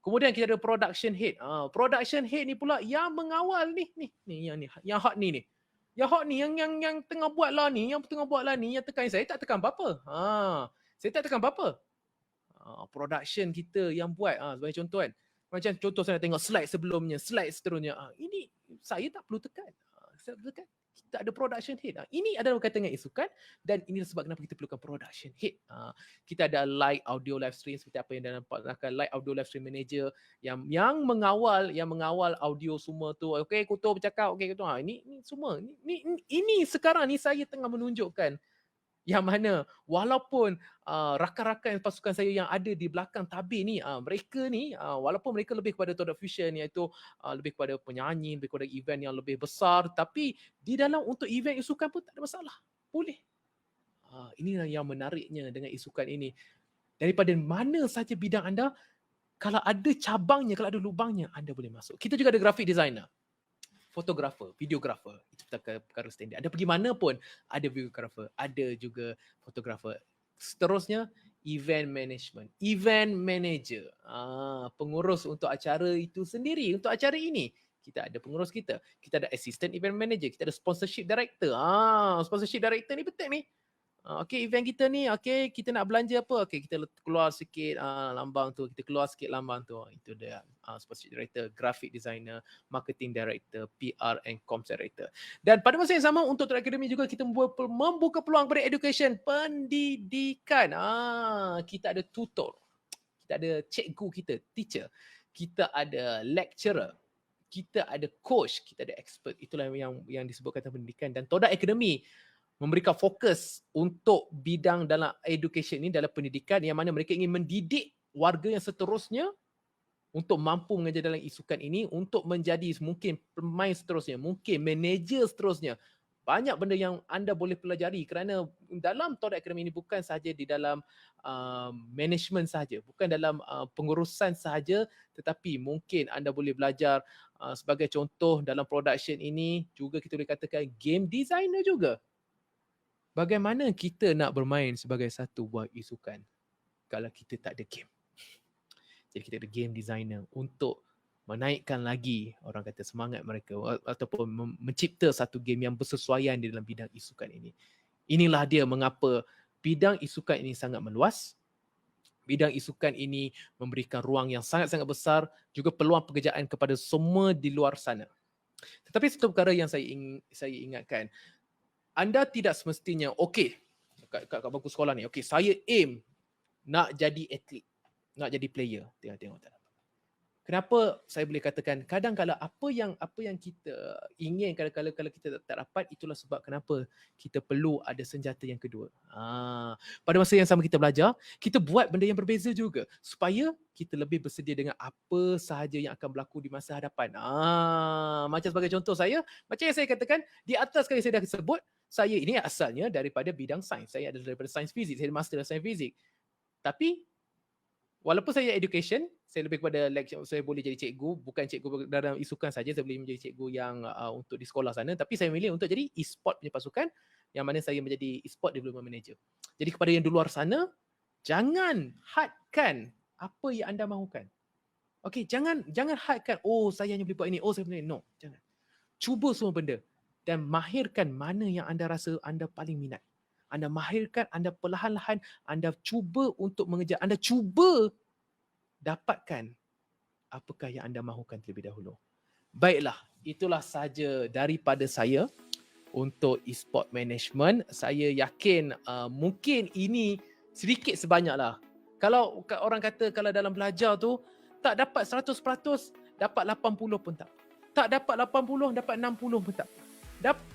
Kemudian kita ada production head. Production head ni pula yang mengawal yang hot ni. Yang hot ni yang tengah buat lah ni, yang tekan saya tak tekan apa-apa. Saya tak tekan apa-apa. Production kita yang buat. Sebagai contoh kan. Macam contoh saya nak tengok slide sebelumnya, slide seterusnya. Ini saya tak perlu tekan. Saya perlu tekan. Kita ada production head. Ini adalah berkaitan dengan isukan dan ini sebab kenapa kita perlukan production head. Kita ada live audio live stream seperti apa yang dalam live audio live stream manager yang mengawal audio semua tu. Okey, Kuto bercakap, okey Kuto. Ini semua. Ini sekarang ni saya tengah menunjukkan yang mana walaupun rakan-rakan pasukan saya yang ada di belakang tabir ni, mereka ni walaupun mereka lebih kepada Todak Fusion, iaitu lebih kepada penyanyi, lebih kepada event yang lebih besar, tapi di dalam untuk event isukan pun tak ada masalah. Boleh. Inilah yang menariknya dengan isukan ini. Daripada mana saja bidang anda, kalau ada cabangnya, kalau ada lubangnya, anda boleh masuk. Kita juga ada graphic designer, fotografer, videografer. Itu perkara standard. Ada pergi mana pun, ada videografer, ada juga fotografer. Seterusnya, event management, event manager, pengurus untuk acara itu sendiri, untuk acara ini. Kita ada pengurus kita ada assistant event manager, kita ada sponsorship director. Sponsorship director ni penting ni. Okay, event kita ni, okay, kita nak belanja apa? Okay, kita keluar sikit lambang tu, kita keluar sikit lambang tu. Itu dia sponsorship director, graphic designer, marketing director, PR and comms director. Dan pada masa yang sama untuk Todak Academy juga kita membuka peluang kepada education, pendidikan. Kita ada tutor, kita ada cikgu kita, teacher, kita ada lecturer, kita ada coach, kita ada expert. Itulah yang disebutkan tentang pendidikan. Dan Todak Academy memberikan fokus untuk bidang dalam education ini, dalam pendidikan, yang mana mereka ingin mendidik warga yang seterusnya untuk mampu mengajar dalam isukan ini, untuk menjadi mungkin pemain seterusnya, mungkin manager seterusnya. Banyak benda yang anda boleh pelajari kerana dalam Todak Academy ini bukan sahaja di dalam management sahaja, bukan dalam pengurusan sahaja, tetapi mungkin anda boleh belajar sebagai contoh dalam production ini, juga kita boleh katakan game designer juga. Bagaimana kita nak bermain sebagai satu buah isukan kalau kita tak ada game? Jadi kita ada game designer untuk menaikkan lagi orang kata semangat mereka ataupun mencipta satu game yang bersesuaian di dalam bidang isukan ini. Inilah dia mengapa bidang isukan ini sangat meluas. Bidang isukan ini memberikan ruang yang sangat-sangat besar, juga peluang pekerjaan kepada semua di luar sana. Tetapi satu perkara yang saya ingatkan, anda tidak semestinya, okey, kat bangku sekolah ni, okey, saya aim nak jadi atlet, nak jadi player. Tengok tak dapat. Kenapa saya boleh katakan kadang-kadang apa yang kita ingin kalau kita tak dapat, itulah sebab kenapa kita perlu ada senjata yang kedua. Pada masa yang sama kita belajar, kita buat benda yang berbeza juga supaya kita lebih bersedia dengan apa sahaja yang akan berlaku di masa hadapan. Macam sebagai contoh saya, macam yang saya katakan di atas kali saya dah sebut, saya ini asalnya daripada bidang sains. Saya adalah daripada sains fizik, saya master dalam sains fizik. Tapi walaupun saya education, saya lebih kepada lecture, saya boleh jadi cikgu, bukan cikgu dalam isukan saja, saya boleh menjadi cikgu yang untuk di sekolah sana, tapi saya memilih untuk jadi e-sport punya pasukan, yang mana saya menjadi e-sport development manager. Jadi kepada yang di luar sana, jangan hadkan apa yang anda mahukan. Okey, jangan hadkan, oh saya hanya boleh buat ini, oh saya boleh, no, jangan. Cuba semua benda dan mahirkan mana yang anda rasa anda paling minat. Anda mahirkan, anda perlahan-lahan, anda cuba untuk mengejar, anda cuba dapatkan apakah yang anda mahukan terlebih dahulu. Baiklah, itulah sahaja daripada saya untuk e-sport management. Saya yakin mungkin ini sedikit sebanyaklah. Kalau orang kata kalau dalam belajar tu tak dapat 100%, dapat 80 pun tak. Tak dapat 80, dapat 60 pun tak.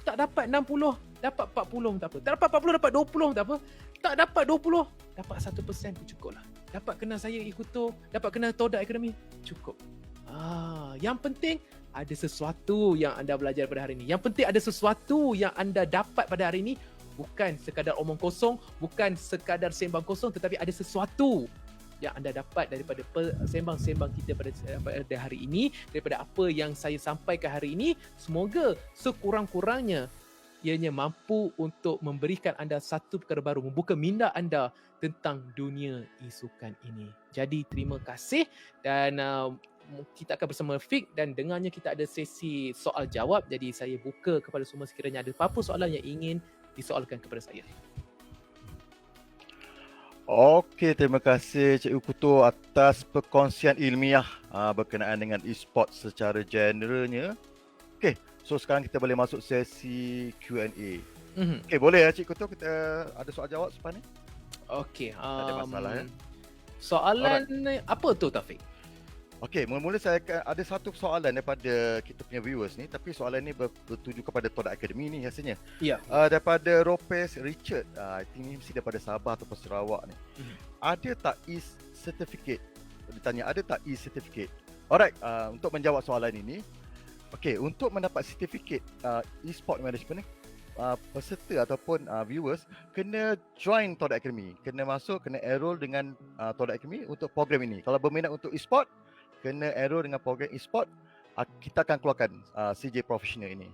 Tak dapat 60, dapat 40 pun tak apa. Tak dapat 40, dapat 20 pun tak apa. Tak dapat 20, dapat 1% pun cukup lah. Dapat kenal saya Ikuto, dapat kenal Todak Academy, cukup. Yang penting ada sesuatu yang anda belajar pada hari ini. Yang penting ada sesuatu yang anda dapat pada hari ini. Bukan sekadar omong kosong, bukan sekadar sembang kosong, tetapi ada sesuatu yang anda dapat daripada sembang-sembang kita pada hari ini, daripada apa yang saya sampaikan hari ini. Semoga sekurang-kurangnya ianya mampu untuk memberikan anda satu perkara baru, membuka minda anda tentang dunia isukan ini. Jadi terima kasih dan kita akan bersama Fik dan dengannya kita ada sesi soal jawab. Jadi saya buka kepada semua sekiranya ada apa-apa soalan yang ingin disoalkan kepada saya. Okey, terima kasih Cikgu Kuto atas perkongsian ilmiah berkenaan dengan e-sport secara generalnya. Okey, So sekarang kita boleh masuk sesi Q&A. Mhm. Okay, boleh ya Cik Kuto, kita ada soal jawab selepas ni? Okey. Tak ada masalah ya. Soalan apa tu Taufik? Okey, mula-mula saya ada satu soalan daripada kita punya viewers ni, tapi soalan ni bertuju kepada Todak Academy ni rasanya. Ya. Daripada Ropes Richard. I think ni mesti daripada Sabah atau Sarawak ni. Ada tak e-certificate? Ditanya, ada tak e-certificate? Alright, untuk menjawab soalan ini, okey, untuk mendapat sertifikat e-sport management ni, peserta ataupun viewers kena join Todak Academy, kena masuk, kena enroll dengan Todak Academy untuk program ini. Kalau berminat untuk e-sport, kena enroll dengan program e-sport, kita akan keluarkan CJ Professional ini.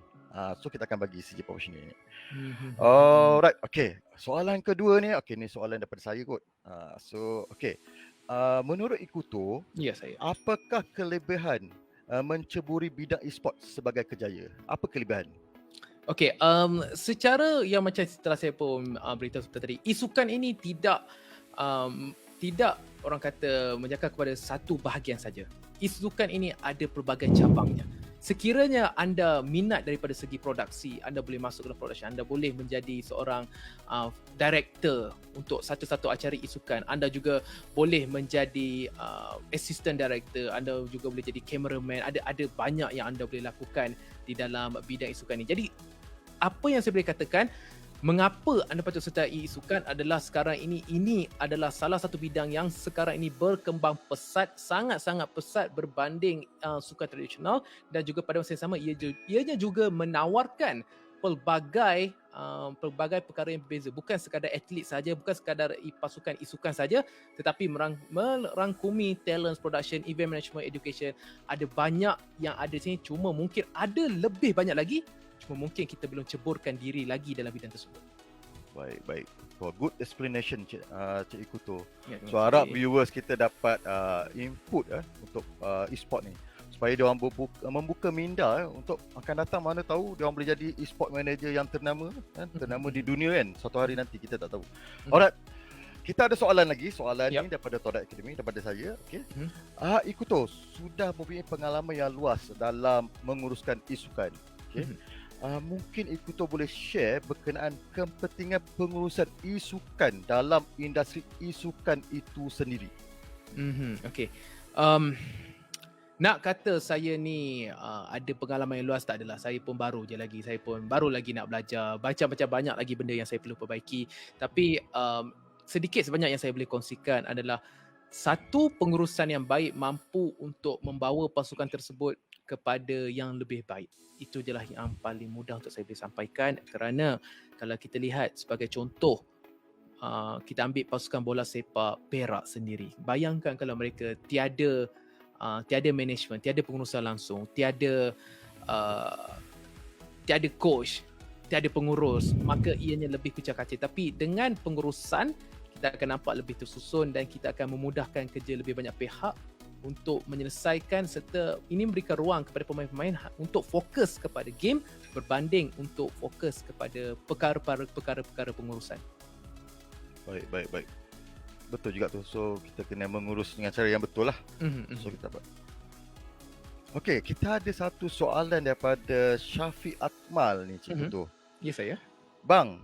So kita akan bagi CJ Professional ini. Alright, okay. Soalan kedua ni, okay, ni soalan daripada saya kot. Okay. Menurut Ikuto, Ya, saya. apakah kelebihan menceburi bidang e-sport sebagai kerjaya? Apa kelebihan? Okey, secara yang macam setelah saya pun beritahu seperti tadi, e-sukan ini tidak orang kata menjaga kepada satu bahagian saja. E-sukan ini ada pelbagai cabangnya. Sekiranya anda minat daripada segi produksi, anda boleh masuk dalam production, anda boleh menjadi seorang director untuk satu-satu acara e-sukan, anda juga boleh menjadi assistant director, anda juga boleh jadi cameraman, ada banyak yang anda boleh lakukan di dalam bidang e-sukan ini. Jadi apa yang saya boleh katakan, mengapa anda patut sertai e-sukan adalah sekarang ini adalah salah satu bidang yang sekarang ini berkembang pesat, sangat-sangat pesat berbanding sukan tradisional, dan juga pada masa yang sama ianya juga menawarkan pelbagai perkara yang berbeza, bukan sekadar atlet saja, bukan sekadar pasukan e-sukan saja, tetapi merangkumi talent production, event management, education. Ada banyak yang ada di sini, cuma mungkin ada lebih banyak lagi, cuma mungkin kita belum ceburkan diri lagi dalam bidang tersebut. Baik. For good explanation Cik Ikuto. Ya, So harap viewers kita dapat input untuk e-sport ni, supaya dia orang membuka minda untuk akan datang, mana tahu dia orang boleh jadi e-sport manager yang ternama di dunia kan, suatu hari nanti kita tak tahu. Alright. Kita ada soalan lagi, ni daripada Todak Academy, daripada saya. Okey. Ikuto sudah mempunyai pengalaman yang luas dalam menguruskan e-sukan. Okey. Mungkin Ikuto boleh share berkenaan kepentingan pengurusan e-sukan dalam industri e-sukan itu sendiri. Okey. Nak kata saya ni ada pengalaman yang luas, tak adalah. Saya pun baru je lagi. Saya pun baru lagi nak belajar. Macam banyak lagi benda yang saya perlu perbaiki. Tapi sedikit sebanyak yang saya boleh kongsikan adalah satu pengurusan yang baik mampu untuk membawa pasukan tersebut kepada yang lebih baik. Itu je lah yang paling mudah untuk saya boleh sampaikan, kerana kalau kita lihat sebagai contoh, kita ambil pasukan bola sepak Perak sendiri. Bayangkan kalau mereka tiada management, tiada pengurusan langsung, tiada coach, tiada pengurus, maka ianya lebih kucak-kacir. Tapi dengan pengurusan, kita akan nampak lebih tersusun dan kita akan memudahkan kerja lebih banyak pihak untuk menyelesaikan, serta ini memberikan ruang kepada pemain-pemain untuk fokus kepada game berbanding untuk fokus kepada perkara-perkara pengurusan. Baik. Betul juga tu. So kita kena mengurus dengan cara yang betul lah. So kita dapat. Okey, kita ada satu soalan daripada Syafiq Akmal ni, Cik Kuto. Ya, saya. Bang,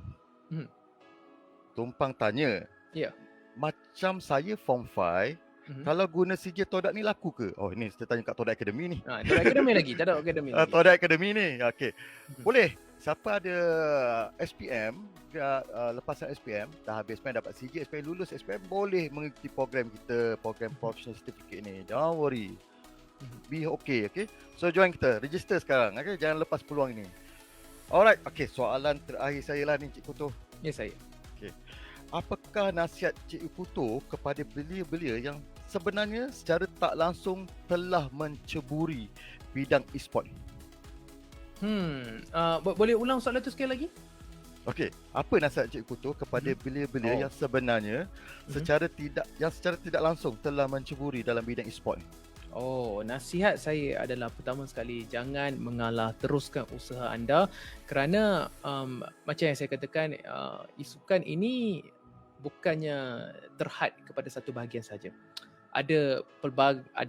tumpang tanya. Ya. Macam saya form 5, kalau guna CJ Todak ni laku ke? Oh, ni kita tanya kat Todak Academy ni. Todak Academy lagi, Todak Academy lagi. Todak Academy ni. Okey. Boleh. Siapa ada SPM, lepasan SPM, dah habis SPM, dapat CJ, SPM, lulus SPM, boleh mengikuti program kita, program Professional Certificate ni. Don't worry. Be okay. So join kita, register sekarang. Okay? Jangan lepas peluang ini. Alright. Okay, soalan terakhir saya lah ni, Cik Kuto. Ya, saya. Okay. Apakah nasihat Cik Kuto kepada belia-belia yang sebenarnya secara tak langsung telah menceburi bidang e-sport? Boleh ulang soalan tu sekali lagi? Okey, apa nasihat Cik Kuto kepada belia-belia yang sebenarnya secara tidak langsung telah menceburi dalam bidang e-sport? Nasihat saya adalah, pertama sekali, jangan mengalah, teruskan usaha anda, kerana macam yang saya katakan, e-sukan ini bukannya terhad kepada satu bahagian saja. ada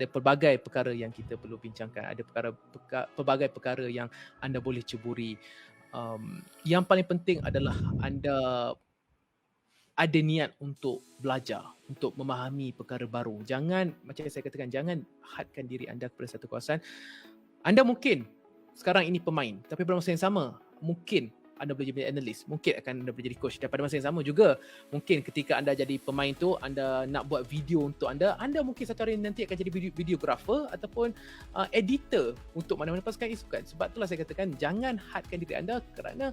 pelbagai perkara yang kita perlu bincangkan, ada pelbagai perkara yang anda boleh ceburi. Yang paling penting adalah anda ada niat untuk belajar, untuk memahami perkara baru. Jangan, macam saya katakan, jangan hadkan diri anda kepada satu kawasan. Anda mungkin sekarang ini pemain, tapi pada masa yang sama, mungkin anda boleh jadi analis, mungkin akan anda boleh jadi coach. Dan pada masa yang sama juga, mungkin ketika anda jadi pemain tu, anda nak buat video untuk anda mungkin satu hari nanti akan jadi videographer ataupun editor untuk mana-mana pasukan isukan. Sebab itulah saya katakan, jangan hadkan diri anda kerana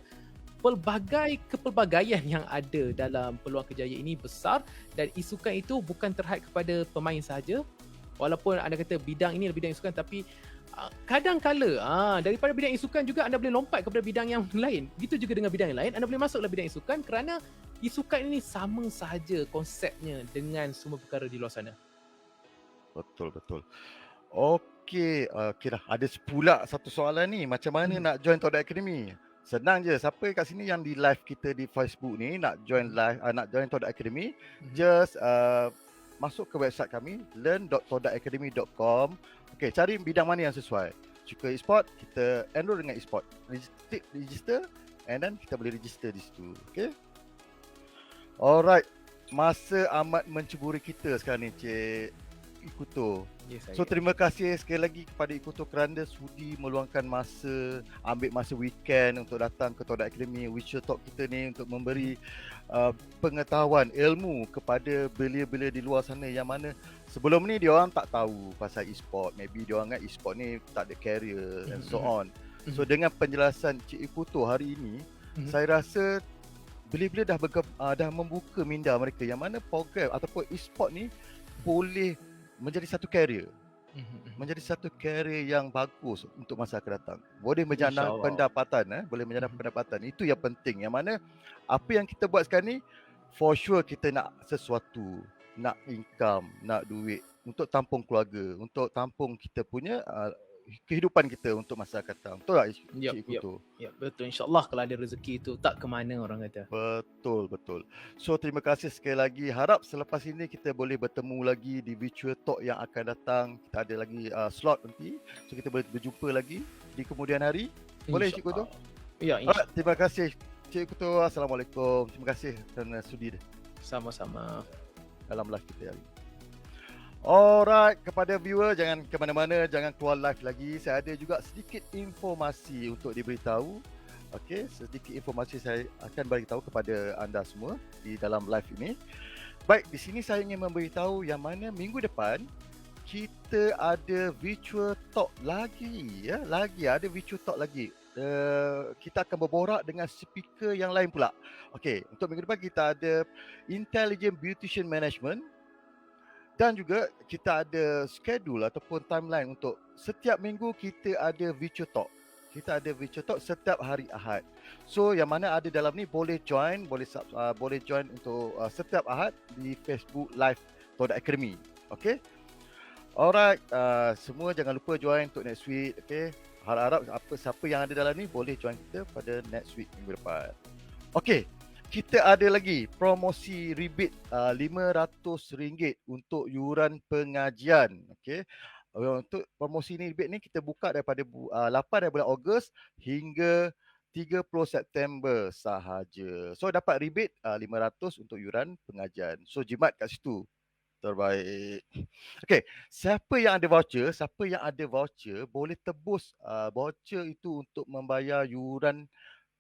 pelbagai kepelbagaian yang ada dalam Peluang Kejayaan ini besar, dan isukan itu bukan terhad kepada pemain sahaja. Walaupun anda kata bidang ini adalah bidang isukan, tapi kadang-kala daripada bidang isukan juga anda boleh lompat kepada bidang yang lain. Begitu juga dengan bidang yang lain, anda boleh masuk dalam bidang isukan kerana isukan ini sama sahaja konsepnya dengan semua perkara di luar sana. Betul. Okey, dah ada pula satu soalan ni, macam mana nak join Todak Academy? Senang je, siapa kat sini yang di live kita di Facebook ni nak join Todak Academy, just masuk ke website kami learn.todakacademy.com. Okey, cari bidang mana yang sesuai. Suka e-sport, kita enroll dengan e-sport. Register and then kita boleh register di situ. Okey. Alright. Masa amat menceburi kita sekarang ni, Cik Ikuto. Yes, So terima kasih sekali lagi kepada Ikuto kerana sudi meluangkan masa, ambil masa weekend untuk datang ke Todak Academy Virtual Talk kita ni untuk memberi pengetahuan, ilmu kepada belia-belia di luar sana yang mana sebelum ni dia orang tak tahu pasal e-sport. Maybe dia orang ingat e-sport ni tak ada career and so on. So dengan penjelasan Cik Ikuto hari ini, saya rasa belia-belia dah membuka minda mereka yang mana program ataupun e-sport ni boleh menjadi satu career. Menjadi satu career yang bagus untuk masa akan datang. Boleh menjana pendapatan, boleh menjana pendapatan. Itu yang penting. Yang mana apa yang kita buat sekarang ni, for sure kita nak sesuatu, nak income, nak duit untuk tampung keluarga, untuk tampung kita punya kehidupan kita untuk masa akan datang. Betul tak Cik Ikuto? Ya, betul. InsyaAllah kalau ada rezeki itu tak ke mana orang kata. Betul. So terima kasih sekali lagi. Harap selepas ini kita boleh bertemu lagi di virtual talk yang akan datang. Kita ada lagi slot nanti. So kita boleh berjumpa lagi di kemudian hari. Boleh Cik Ikuto? Ya, insyaAllah. Terima kasih Cik Ikuto. Assalamualaikum. Terima kasih kerana sudi Sama-sama dalam live kita hari ini. Alright, kepada viewer jangan ke mana-mana, jangan keluar live lagi. Saya ada juga sedikit informasi untuk diberitahu. Okey, sedikit informasi saya akan beritahu kepada anda semua di dalam live ini. Baik, di sini saya ingin memberitahu yang mana minggu depan kita ada virtual talk lagi ya. Lagi ada virtual talk lagi. Kita akan berborak dengan speaker yang lain pula. Okey, untuk minggu depan kita ada Intelligent Beautician Management. Dan juga kita ada schedule ataupun timeline untuk setiap minggu kita ada virtual talk. Kita ada virtual talk setiap hari Ahad. So yang mana ada dalam ni boleh join, boleh join untuk setiap Ahad di Facebook Live Todak Academy. Okay. Alright, semua jangan lupa join untuk next week. Okay. Harap-harap siapa yang ada dalam ni boleh join kita pada next week minggu depan. Okay. Kita ada lagi promosi rebate RM500 untuk yuran pengajian. Okey. Untuk promosi ni rebate ni kita buka daripada 8 bulan Ogos hingga 30 September sahaja. So dapat rebate RM500 untuk yuran pengajian. So jimat kat situ. Terbaik. Okey, siapa yang ada voucher boleh tebus voucher itu untuk membayar yuran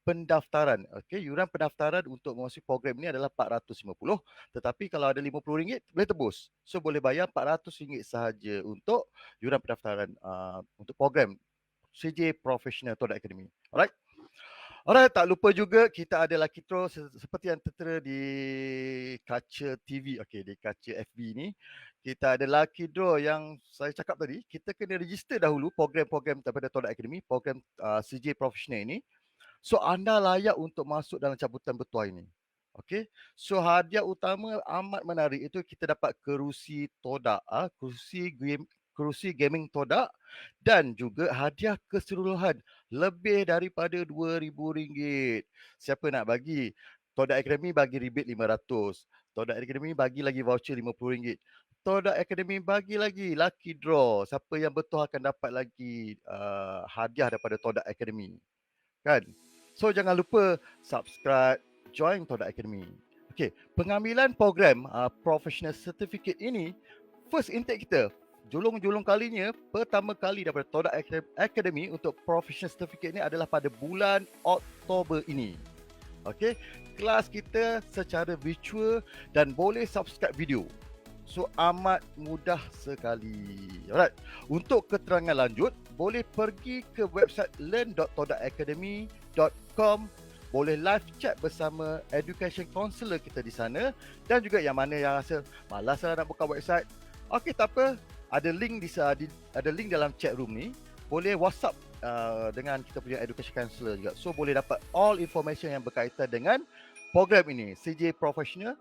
pendaftaran. Okey, yuran pendaftaran untuk memasuki program ini adalah RM450, tetapi kalau ada RM50 boleh tebus. So boleh bayar RM400 sahaja untuk yuran pendaftaran untuk program CJ Professional Todak Academy. Alright, tak lupa juga kita ada lucky draw seperti yang tertera di kaca TV. Okey, di kaca FB ni kita ada lucky draw yang saya cakap tadi. Kita kena register dahulu program-program daripada Todak Academy, program CJ Professional ini. So anda layak untuk masuk dalam cabutan bertuah ini. Okey. So hadiah utama amat menarik itu kita dapat kerusi Todak, kerusi gaming Todak dan juga hadiah keseluruhan lebih daripada RM2,000. Siapa nak bagi? Todak Academy bagi rebate RM500. Todak Academy bagi lagi voucher RM50. Todak Academy bagi lagi lucky draw. Siapa yang betul akan dapat lagi hadiah daripada Todak Academy. Kan? So jangan lupa subscribe, join Todak Academy. Okey, pengambilan program Professional Certificate ini first intake kita julung-julung kalinya pertama kali daripada Todak Academy untuk Professional Certificate ini adalah pada bulan Oktober ini. Okey, kelas kita secara virtual dan boleh subscribe video. So amat mudah sekali. Alright. Untuk keterangan lanjut, boleh pergi ke website learn.todakacademy.com. Boleh live chat bersama education counselor kita di sana. Dan juga yang mana yang rasa malas lah nak buka website. Okey, tak apa. Ada link ada link dalam chat room ni. Boleh WhatsApp dengan kita punya education counselor juga. So boleh dapat all information yang berkaitan dengan program ini, CJ Professional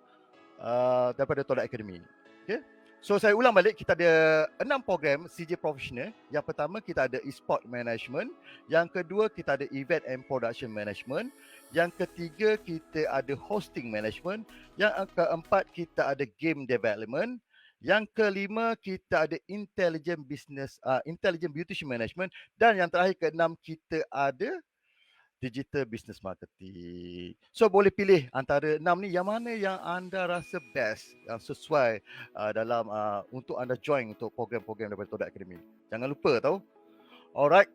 daripada Todak Academy. Okay. So saya ulang balik, kita ada 6 program CJ Professional. Yang pertama kita ada e-sport management, yang kedua kita ada event and production management, yang ketiga kita ada hosting management, yang keempat kita ada game development, yang kelima kita ada intelligent beauty management, dan yang terakhir keenam kita ada digital business marketing. So boleh pilih antara 6 ni yang mana yang anda rasa best, yang sesuai dalam untuk anda join untuk program-program daripada Todak Academy. Jangan lupa tau. Alright.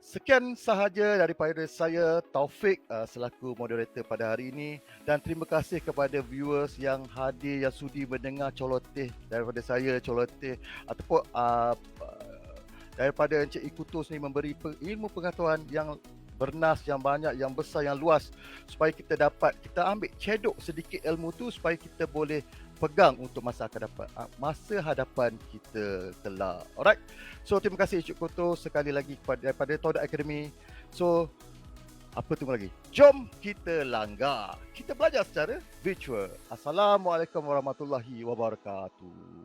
Sekian sahaja daripada saya, Taufik, selaku moderator pada hari ini, dan terima kasih kepada viewers yang hadir, yang sudi mendengar coloteh daripada saya, coloteh ataupun daripada Encik Ikutus ni memberi ilmu pengetahuan yang bernas, yang banyak, yang besar, yang luas, supaya kita ambil cedok sedikit ilmu tu supaya kita boleh pegang untuk masa hadapan kita kelak. Alright. So terima kasih Encik Ikutus sekali lagi daripada Todak Academy. So apa tunggu lagi? Jom kita langgar. Kita belajar secara virtual. Assalamualaikum warahmatullahi wabarakatuh.